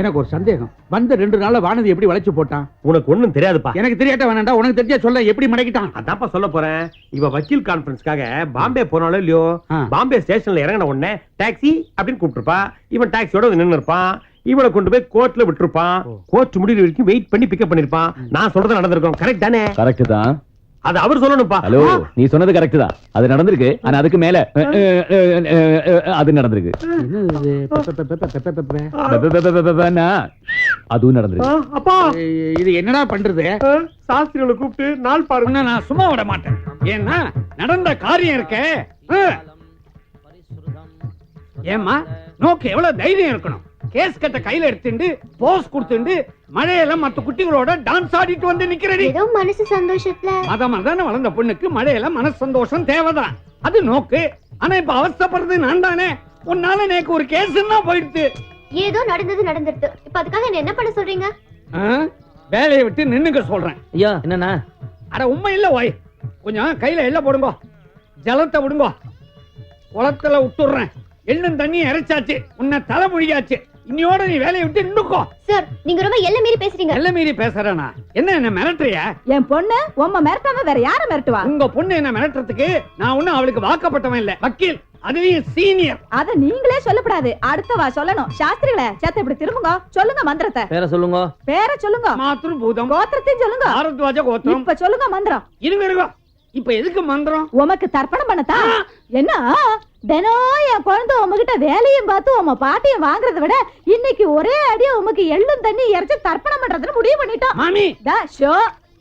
எனக்கு ஒரு சந்தேகம். வந்த 2 நாள்ல வானதி எப்படி வளைச்சு போட்டான்? உனக்கு ஒண்ணும் தெரியாதுப்பா. எனக்கு தெரியாட்ட வேணாண்டா, உனக்கு தெரிஞ்சா சொல்ல. எப்படி மடக்கிட்டான்? அதான்ப்பா சொல்ல போறேன். இவ வக்கீல் கான்ஃபரன்ஸ்க்காக பாம்பே போனாலும் இல்லையோ, பாம்பே ஸ்டேஷன்ல இறங்கின உடனே டாக்ஸி அப்படின்னு கூப்பிட்டுருப்பா. இவன் டாக்ஸியோட நின்று இருப்பான். இவளை கொண்டு போய் கோர்ட்ல விட்டுருப்பான். கோர்ட் முடிவு வரைக்கும் வெயிட் பண்ணி பிக்கப் பண்ணிருப்பான். நான் சொல்றது நடந்திருக்கும். கரெக்ட் தானே? கரெக்ட் தான். அது அவர் சொல்லணும்ப்பா. ஹலோ, நீ சொன்னது கரெக்ட் தான். அது நடந்திருக்கு. ஆனா அதுக்கு மேல அது நடந்திருக்கு. அதுவும் நடந்திருக்கு. அப்பா, இது என்னடா பண்றது? சாஸ்திரிகளை கூப்பிட்டு நாள் பாருங்க. நான் சும்மா விட மாட்டேன். ஏன்னா நடந்த காரியம் இருக்க. ஏமா நோக்கு எவ்வளவு தைரியம் இருக்கணும். கேஸ் கட்ட கையில எடுத்துட்டு போஸ் கொடுத்துட்டு மழையில மத்த குட்டிகளோட டான்ஸ் ஆடிட்டு வந்து நிக்கிறடி. ஏதோ மனசு சந்தோஷத்துல மதமதான வளர்ந்த பொண்ணுக்கு மழையில மனசு சந்தோஷம் தேவைதான். அது நோக்கு. ஆனா இப்ப அவஸ்தைப்படுறது நான் தானே. உன்னால எனக்கு ஒரு கேஸ்ன்னா போயிடுது. ஏதோ நடந்துருது. இப்ப அதுக்காக என்ன பண்ண சொல்றீங்க? வேலையை விட்டு நின்னுக்க சொல்றேன். ஐயா என்னன்னா? அட உண்மை இல்ல ஓய். கொஞ்சம் கையில எள்ள போடுங்க. ஜலத்தை விடுங்க. குளத்துல விட்டுறேன். எள்ளும் தண்ணி இறைச்சாச்சு. உன்னை தலை முழியாச்சு. இன்னையோட நீ வேலையை விட்டு நின்னுக்கோ. சார், நீங்க ரொம்ப எல்லை மீறி பேசுறீங்க. எல்லை மீறி பேசுறேனா? என்ன மிரட்டுறியா? என் பொண்ணு உம்ம மிரட்டாம வேற யார மிரட்டுவா? உங்க பொண்ணு என்ன மிரட்டுறதுக்கு நான் ஒண்ணும் அவளுக்கு வாக்கப்பட்டவன் இல்ல. வக்கீல், அதுலயும் சீனியர். அத நீங்களே சொல்லக்கூடாது. அடுத்தவா சொல்லணும். சாஸ்திரிகளே, சேத்த இப்படி திரும்புங்க. சொல்லுங்க மந்திரத்தை. பேரை சொல்லுங்க. பேரை சொல்லுங்க. மாத்ரு பூதம். கோத்திரத்தையும் சொல்லுங்க. ஆரத்வாஜ கோத்திரம். இப்ப சொல்லுங்க மந்திரம். இருங்க. இப்ப எதுக்கு மந்திரம்? உமக்கு தர்ப்பணம் பண்ணத்தா? என்ன தினம் என் குழந்தை உமகிட்ட வேலையும் பார்த்து உம பாட்டியும் வாங்குறத விட இன்னைக்கு ஒரே அடியா உமக்கு எள்ளும் தண்ணி இறைச்சி தர்ப்பணம் பண்றதுன்னு முடிவு பண்ணிட்டோம். மாமி, ஷோ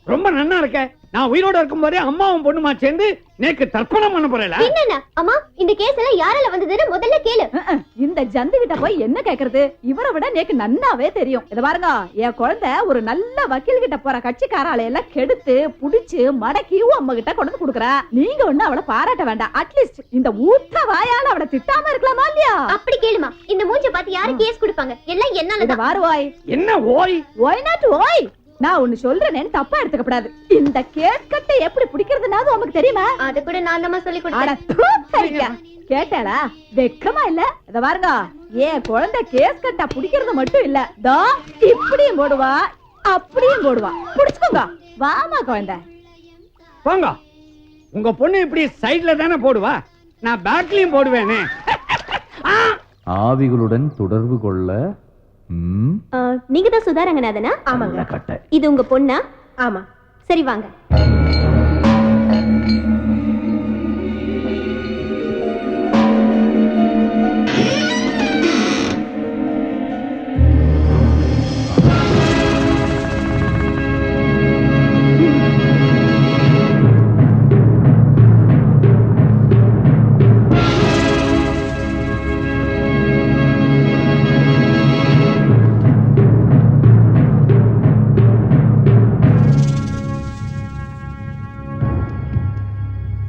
ரொம்ப நன்னா இருக்க. நான் உயிரோட இருக்கும் போதே அம்மாவும் பொண்ணுமா சேர்ந்து நேக்கு தர்ப்பணம் பண்ண போறேல. என்னன்னா அம்மா, இந்த கேஸ் எல்லாம் யாரால வந்ததுன்னு முதல்ல கேளு. இந்த ஜந்து கிட்ட போய் என்ன கேக்குறது? இவரை விட நேக்கு நன்னாவே தெரியும். இத பாருங்க, என் குழந்தை ஒரு நல்ல வக்கீல் கிட்ட போற கட்சிக்காரால எல்லாம் கெடுத்து புடிச்சு மடக்கி அம்மா கிட்ட கொண்டு கொடுக்குறா. நீங்க ஒண்ணு அவளை பாராட்ட வேண்டாம். அட்லீஸ்ட் இந்த ஊத்த வாயால அவளை திட்டாம இருக்கலாமா இல்லையா? அப்படி கேளுமா. இந்த மூஞ்ச பார்த்து யாரு கேஸ் கொடுப்பாங்க? எல்லாம் என்னால வாருவாய். என்ன ஓய்? ஒய் நாட் ஓய். நான் ஒண்ணு சொல்றேன்னு தப்பா எடுத்துக்கப்படாது. இந்த கேஸ் கட்டை எப்படி பிடிக்கிறதுனா உனக்கு தெரியுமா? அது கூட நான் தான் சொல்லி கொடுத்தேன். கேட்டாளா? வெக்கமா இல்ல? இத பாருங்க, ஏன் குழந்தை கேஸ் கட்டா பிடிக்கிறது மட்டும் இல்ல, தோ இப்படியும் போடுவா அப்படியும் போடுவா. பிடிச்சுக்கோங்க. வாமா குழந்தை. போங்க. உங்க பொண்ணு இப்படி சைடுல தானே போடுவா. நான் பேக்லயும் போடுவேனே. ஆவிகளுடன் தொடர்பு கொள்ள. நீங்க தான் சுதா ரங்கநாதனா? ஆமாங்க. இது உங்க பொண்ணா? ஆமா. சரி வாங்க.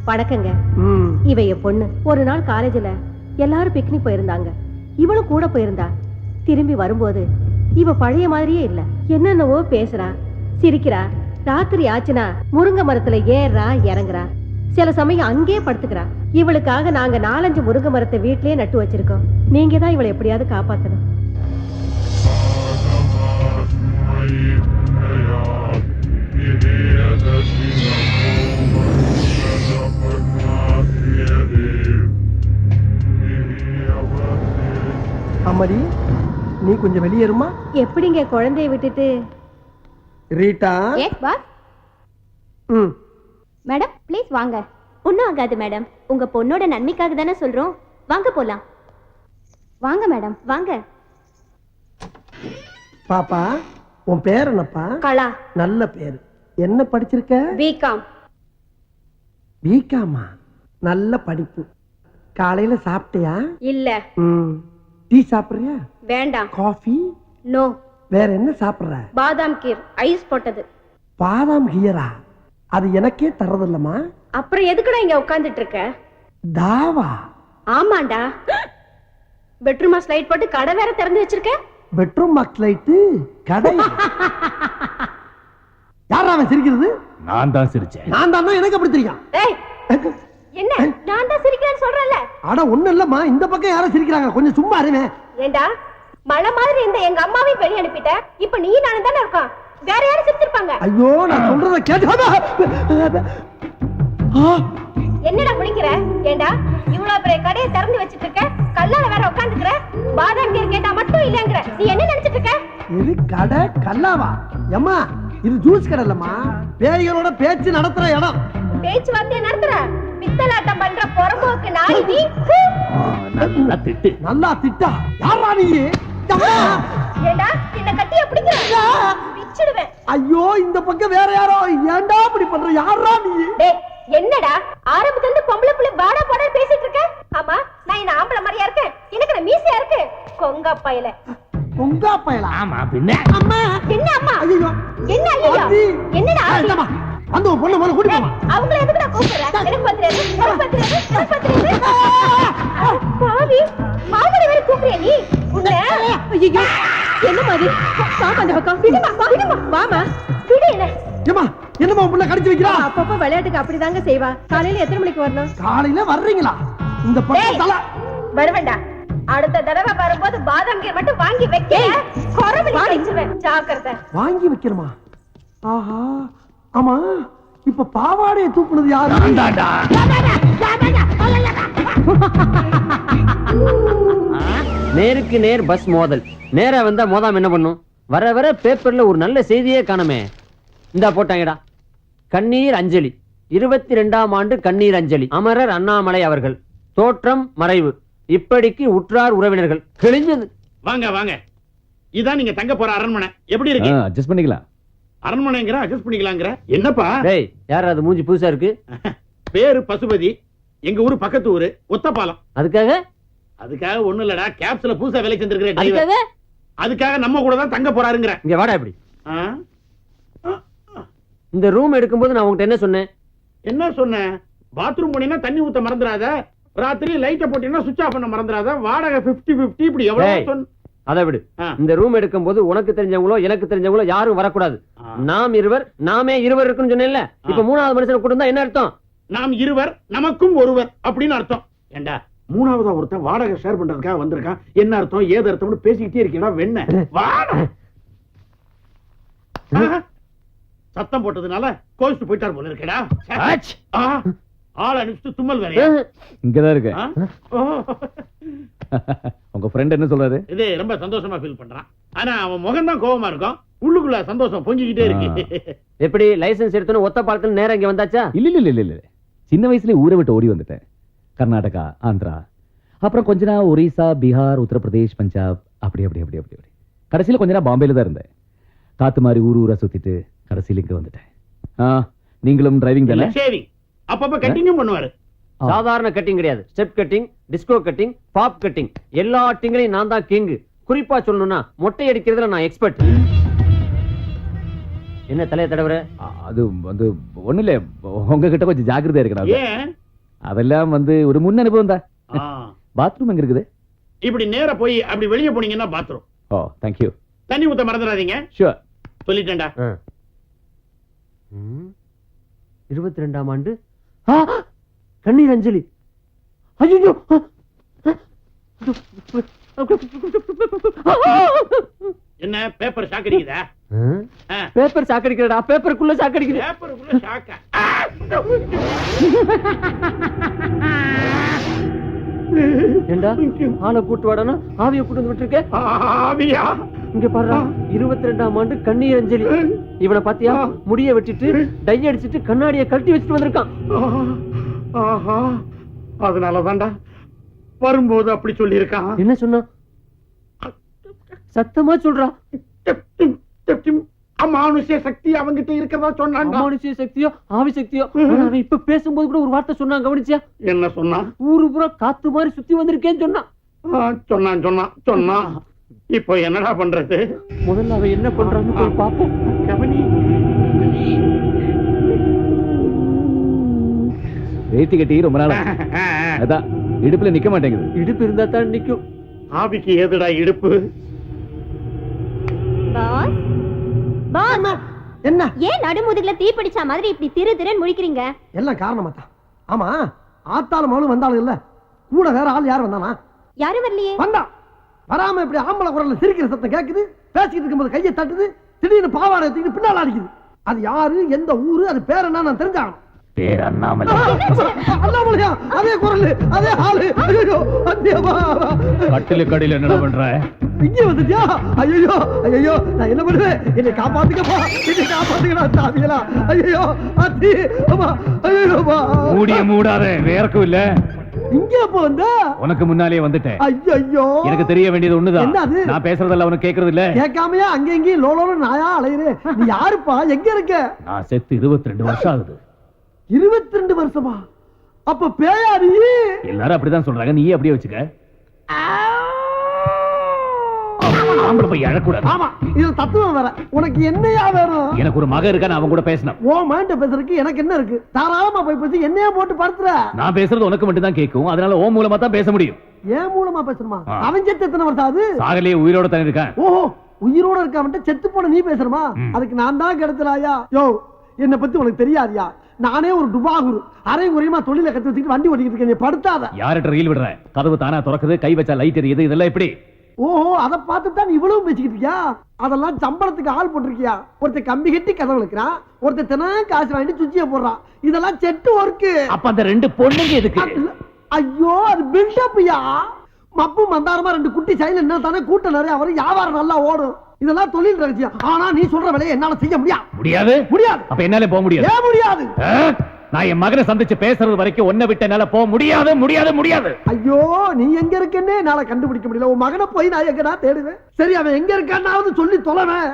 வணக்கங்க. இவ என் பொண்ணு. ஒரு நாள் காலேஜ்ல எல்லாரும் பிக்னிக் போயிருந்தாங்க. இவளும் கூட போயிருந்தா. திரும்பி வரும்போது இவ பழைய மாதிரியே இல்ல. என்னென்னவோ பேசுறா, சிரிக்கிறா. ராத்திரி ஆச்சுனா முருங்கை மரத்துல ஏறா இறங்குறா. சில சமயம் அங்கே படுத்துக்கிறா. இவளுக்காக நாங்க 4-5 முருங்கை மரத்தை வீட்லயே நட்டு வச்சிருக்கோம். நீங்க தான் இவளை எப்படியாவது காப்பாத்தணும். அம்மாடி, நீ கொஞ்சம் வெளியேறுமா? எப்படிங்க குழந்தைய விட்டுட்டு? Rita. Yes boss. Madam please வாங்க. ஒன்றும் ஆகாது மேடம். உங்க பொண்ணோட நன்மைக்காக தானே சொல்றோம். வாங்க போலாம். வாங்க மேடம் வாங்க. பாப்பா, உன் பேர் என்னப்பா? கலா. நல்ல பேரு. என்ன படிச்சிருக்க? பிகாம். பிகாமா? நல்ல படிப்பு. காலையில சாப்பிட்டியா? இல்ல. டீ சாப்பிடுறியா? வேண்டாம். காஃபி? நோ. வேற என்ன சாப்பிடுற? பாதாம் கீர் ஐஸ் போட்டது. பாதாம் கீரா? அது எனக்கே தரதில்லமா. அப்புறம் எதுக்குடா இங்க உட்கார்ந்துட்டு இருக்க? தாவா? ஆமாண்டா. பெட்ரூமா ஸ்லைட் போட்டு கடை வேற திறந்து வச்சிருக்க. பெட்ரூம் மார்க் லைட் கடை? யாரா அவன் சிரிக்கிறது? நான் தான் சிரிச்சேன். நான் தான். எனக்கு அப்படி தெரியும்? ஏய், என்ன நான் தான் சிரிக்கிறேன்னு சொல்றேன்ல. அட ஒண்ணு இல்லம்மா, இந்த பக்கம் யாரும் சிரிக்கிறாங்க. கொஞ்சம் சும்மா இருங்க. ஏண்டா மழை மாதிரி இந்த எங்க அம்மாவையும் வெளிய அனுப்பிட்ட. இப்ப நீ நானும் தானே இருக்கோம். வேற யாரும் சிரிச்சிருப்பாங்க. ஐயோ நான் சொல்றத கேட்டு என்னடா முடிக்கிற? ஏண்டா இவ்வளவு பெரிய கடையை திறந்து வச்சிட்டு இருக்க, கல்லால வேற உட்காந்துக்கிற, பாதாம் கீர் கேட்டா மட்டும் இல்லங்கற. நீ என்ன நினைச்சிட்டு இருக்க? இது கடை கல்லாவா? அம்மா இது ஜூஸ் கடை இல்லம்மா, பேய்களோட பேச்சு நடத்துற இடம். பேச்சுவார்த்தை நடத்துற பித்தலாட்டம் பண்ற பொறம்போக்கு நாய் நீ. நல்லா திட்டு. நல்லா திட்டா யாரா நீ? ஏண்டா என்ன கட்டிய பிடிக்கிற? பிச்சிடுவேன். ஐயோ இந்த பக்கம் வேற யாரோ. ஏன்டா இப்படி பண்ற? யாரா நீ? டேய் என்னடா ஆரம்பத்துல இருந்து பொம்பளை புள்ள பாடா பாடா பேசிட்டு இருக்க? ஆமா நான் என்ன ஆம்பளை மாதிரியா இருக்கேன்? எனக்கு நான் மீசையா இருக்கு. கொங்கா பயல. பொங்கா பயலா? ஆமா பின்ன. அம்மா என்ன அம்மா? ஐயோ என்ன ஐயோ? என்னடா அம்மா அந்த ஒரு பொண்ணு மேல கூட்டி போமா. அவங்கள எதுக்குடா கூப்பிடுற? எனக்கு பத்திரது எனக்கு பத்திரது எனக்கு பத்திரது. பாவி மாமரை வேற கூப்பிடுற நீ? உன்னை ஐயோ என்ன மாதிரி பாப்பா அந்த பக்கம் விடுமா விடுமா வாமா. விடு என்ன? ஏமா என்னமா புள்ள கடிச்சு வைக்கிறா? அப்பப்ப விளையாட்டுக்கு அப்படிதாங்க செய்வா. காலையில எத்தனை மணிக்கு வரணும்? காலையில வர்றீங்களா? இந்த பக்கம் தல வருவேண்டா. அடுத்த தடவை வரும்போது பாதாம் கீர் மட்டும் வாங்கி வைக்க. கொரவடி வச்சிருவேன். ஜாக்கிரதை. வாங்கி வைக்கிறமா? ஆஹா ஆமா இப்ப பாவாடையை தூக்குனது யாரு? நேருக்கு நேர் பஸ் மோதல். நேரா வந்தா மோதாம என்ன பண்ணும்? வர வர பேப்பர்ல ஒரு நல்ல செய்தியே காணுமே. இந்தா போட்டாங்கடா. கண்ணீர் அஞ்சலி. 22ஆம் ஆண்டு கண்ணீர் அஞ்சலி. அமரர் அண்ணாமலை அவர்கள். தோற்றம் மறைவு. இப்படிக்கு உற்றார் உறவினர்கள். கிழிஞ்சது. வாங்க வாங்க, இதான் நீங்க தங்க போற அரண்மனை. எப்படி இருக்கு? அட்ஜஸ்ட் பண்ணிக்கலாம். அரண்மனைங்கிற அட்ஜஸ்ட் பண்ணிக்கலாங்கிற என்னப்பா? டேய் யார் அது மூஞ்சி புதுசா இருக்கு? பேரு பசுபதி. எங்க ஊரு பக்கத்து ஊரு ஒத்தப்பாலம். அதுக்காக ஒண்ணு இல்லடா, கேப்ஸ்ல புதுசா வேலை செஞ்சிருக்கிற டிரைவர். அதுக்காக அதுக்காக நம்ம கூட தான் தங்க போறாருங்கிற. இங்க வாடா. இப்படி இந்த ரூம் எடுக்கும்போது நான் உங்ககிட்ட என்ன சொன்னேன்? என்ன சொன்ன? பாத்ரூம் போனீங்கன்னா தண்ணி ஊத்த மறந்துடாத, ராத்திரி லைட்ட போட்டீங்கன்னா சுவிட்ச் ஆஃப் பண்ண மறந்துடாத, வாடகை 50-50 இப்படி எவ்வளவு சொன்ன. அதை விடு. இந்த ரூம் எடுக்கும்போது உனக்கு தெரிஞ்சவங்களோ எனக்கு தெரிஞ்சவங்களோ யாரும் வரக்கூடாது. நாம் இருவர், நாமே இருவர் இருக்குன்னு சொன்னேன்ல. இப்ப மூணாவது மனுஷனை கூட்டிருந்தா என்ன அர்த்தம்? நாம் இருவர் நமக்கும் ஒருவர் அப்படின்னு அர்த்தம். ஏண்டா மூணாவதா ஒருத்தன் வாடகை ஷேர் பண்றதுக்காக வந்திருக்கான். என்ன அர்த்தம் ஏது அர்த்தம்னு பேசிக்கிட்டே இருக்கீங்களா? வெண்ண வாடா. சத்தம் போட்டதுனால கோவிச்சு போயிட்டார் போல இருக்கடா. ஆள் அனுப்பிச்சு தும்மல் வேறையா? இங்கதான் இருக்கு. உங்க ஃப்ரெண்ட் என்ன சொல்றாரு? இது ரொம்ப சந்தோஷமா ஃபீல் பண்றான். ஆனா அவன் முகம் தான் கோவமா இருக்கும், உள்ளுக்குள்ள சந்தோஷம் பொங்கிக்கிட்டே இருக்கு. எப்படி லைசென்ஸ் எடுத்தோன்னு ஒத்த பாலத்துல நேரம் இங்க வந்தாச்சா? இல்ல சின்ன வயசுல ஊரை விட்டு ஓடி வந்துட்டேன். கர்நாடகா, ஆந்திரா, அப்புறம் கொஞ்ச நாள் ஒரிசா, பீகார், உத்தரப்பிரதேஷ், பஞ்சாப், அப்படி கடைசியில கொஞ்ச நாள் பாம்பேல தான் இருந்தேன். காத்து மாதிரி ஊரா சுத்திட்டு கடைசியில இங்க வந்துட்டேன். நீங்களும் டிரைவிங் தானே? ஷேவிங் அப்பப்ப கட்டிங்கும் பண்ணுவாரு. சாதாரண கட்டிங் கிடையாது. Step cutting, disco cutting, bob cutting, எல்லா கட்டிங்லயும் நான் தான் கிங். குறிப்பா சொல்லணும்னா மொட்டை அடிக்கிறதுல நான் எக்ஸ்பர்ட். என்ன தலைய தடவற? அது வந்து ஒண்ணு இல்ல, உங்ககிட்ட கொஞ்சம் ஜாக்கிரதையா இருக்கணும். ஏன்? அதெல்லாம் வந்து ஒரு முன் அனுபவம் தான். பாத்ரூம் எங்க இருக்குது? இப்படி நேரா போய் அப்படி வெளியே போனீங்கன்னா பாத்ரூம். ஓ தேங்க்யூ. தண்ணி ஊத்த மறந்துடாதீங்க. ஷூர். சொல்லிட்டேன்டா. 22ஆம் ஆண்டு கண்ணீர் அஞ்சலி. ஐயோ என்ன பேப்பர் சாக்கடிக்குதா? பேப்பர் சாக்கடிக்கிறடா. பேப்பருக்குள்ள சாக்கடிக்குது. பேப்பருக்குள்ள சாக்கா? ஏண்டா ஆளை கூட்டு வாடனா ஆவிய கூட்டு வந்து விட்டுருக்க? ஆவியா? இங்க பாருடா, 22ஆம் ஆண்டு கண்ணீர் அஞ்சலி. இவனை பாத்தியா? முடிய வெட்டிட்டு டை அடிச்சிட்டு கண்ணாடியை கழட்டி வச்சுட்டு வந்திருக்கான். ஆஹா, அதனாலதான்டா வரும்போது அப்படி சொல்லி இருக்கான். என்ன சொன்னா? சத்தமா சொல்றா. அமானுஷ்ய சக்தி அவங்கிட்ட இருக்கதா சொன்னான். அமானுஷ்ய சக்தியோ ஆவி சக்தியோ? அவன் இப்ப பேசும்போது கூட ஒரு வார்த்தை சொன்னான், கவனிச்சியா? என்ன சொன்னா? ஊரு பூரா காத்து மாதிரி சுத்தி வந்திருக்கேன்னு சொன்னான். சொன்னான். இப்போ என்னடா பண்றது? முதல்ல அவன் என்ன பண்றான்னு போய் பாப்போம். கவனி. வேட்டி கட்டி ரொம்ப நாளா அதான் இடுப்புல நிக்க மாட்டேங்குது. இடுப்பு இருந்தா தான் நிக்கும். ஆவிக்கு ஏதுடா இடுப்பு? பாஸ் பாஸ் என்ன? ஏன் நடுமுதுகுல தீ பிடிச்ச மாதிரி இப்படி திரு முழிக்கிறீங்க? எல்லாம் காரணமா தான். ஆமா ஆத்தாலும் மகளும் வந்தாலும் இல்ல, கூட வேற ஆள் யார் வந்தானா? யாரும் வரலையே. வந்தா வராம இப்படி ஆம்பளை குரல்ல சிரிக்கிற சத்தம் கேக்குது, பேசிக்கிட்டு இருக்கும்போது கையை தட்டுது, திடீர்னு பாவாடை தூக்கிட்டு பின்னால அடிக்குது. அது யாரு, எந்த ஊரு, அது பேர் என்ன நான் தெரிஞ்சாகணும். பேர் அண்ணாமலை. அண்ணாமலையா? அதே குரல், அதே ஆளு. ஐயோ அத்தியமா, கட்டில கடையில என்ன பண்ற? இங்க வந்துட்டியா? ஐயோ ஐயோ, நான் என்ன பண்ணுவேன்? என்னை காப்பாத்துக்கப்பா, என்னை காப்பாத்துக்கடா சாமிகளா. ஐயோ அத்தி, அம்மா, ஐயோ மூடிய மூடாத, வேறக்கும் இல்ல. இங்க எப்ப வந்த? உனக்கு முன்னாலே வந்துட்டேன். ஐயோ, எனக்கு தெரிய வேண்டியது ஒண்ணுதான். என்னது? நான் பேசுறதெல்லாம் உனக்கு கேக்குறது இல்ல. கேட்காமையா அங்க எங்கேயும் லோலோன்னு நாயா அலையுறேன். நீ யாருப்பா, எங்க இருக்க? நான் செத்து 22 வருஷம் ஆகுது. 22 வருஷமா? அப்ப பேயாரி? எல்லாரும் அப்படிதான் சொல்றாங்க, நீ அப்படியே வச்சுக்க. ஆம்பளை போய் அழக்கூடாது. ஆமா, இது தத்துவம் வேற. உனக்கு என்னையா வேணும்? எனக்கு ஒரு மக இருக்கா, நான் அவன் கூட பேசணும். ஓ மைண்ட பேசுறதுக்கு எனக்கு என்ன இருக்கு? தாராளமா போய் பேசி என்னையா போட்டு படுத்துற. நான் பேசுறது உனக்கு மட்டும் தான் கேட்கும், அதனால ஓ மூலமா தான் பேச முடியும். ஏன் மூலமா பேசணுமா? அவன் செத்து எத்தனை வருஷம் ஆகுது? சாகலையே உயிரோட தான் இருக்கான். ஓஹோ, உயிரோட இருக்காம செத்து போன நீ பேசுறமா? அதுக்கு நான் தான் கிடைச்சலாயா? யோ, என்னை பத்தி உனக்கு தெரியாதியா? நானே ஒரு டுபாகுரு, அரை குறையமா தொழில கத்து வச்சுக்கிட்டு வண்டி ஓட்டிக்கிட்டு இருக்கேன். நீ படுத்தாத. யார்கிட்ட ரயில் விடுற? கதவு தானா திறக்குது, கை வச்சா லைட் எரியுது, இதெல்லாம் எப்படி? ஓஹோ, அதை பார்த்துட்டு தான் இவ்வளவு பேசிக்கிட்டு இருக்கியா? அதெல்லாம் சம்பளத்துக்கு ஆள் போட்டிருக்கியா? ஒருத்தர் கம்பி கட்டி கதவு இழுக்கிறான், ஒருத்தர் தினம் காசு வாங்கிட்டு சுச்சிய போடுறான். இதெல்லாம் செட்டு ஒர்க்கு. அப்ப அந்த 2 பொண்ணுங்க எதுக்கு? ஐயோ, அது பில்டப்யா. மப்பு மந்தாரமா 2 குட்டி சைல என்ன தானே கூட்டம் நிறைய வரும், வியாபாரம் நல்லா ஓடும். இதெல்லாம் தொழில் ரகசியம். ஆனா நீ சொல்ற வேலையை என்னால செய்ய முடியாது. முடியாது. அப்ப என்னால போக முடியாது. ஏன் முடியாது? நான் என் மகனை சந்திச்சு பேசுறது வரைக்கும் ஒன்ன விட்டு என்னால போக முடியாது, முடியாது, முடியாது. ஐயோ, நீ எங்க இருக்கேன்னு என்னால கண்டுபிடிக்க முடியல. உன் மகனை போய் நான் எங்கடா தேடுவேன்? சரி, அவன் எங்க இருக்கான்னாவது சொல்லி தொலைவேன்.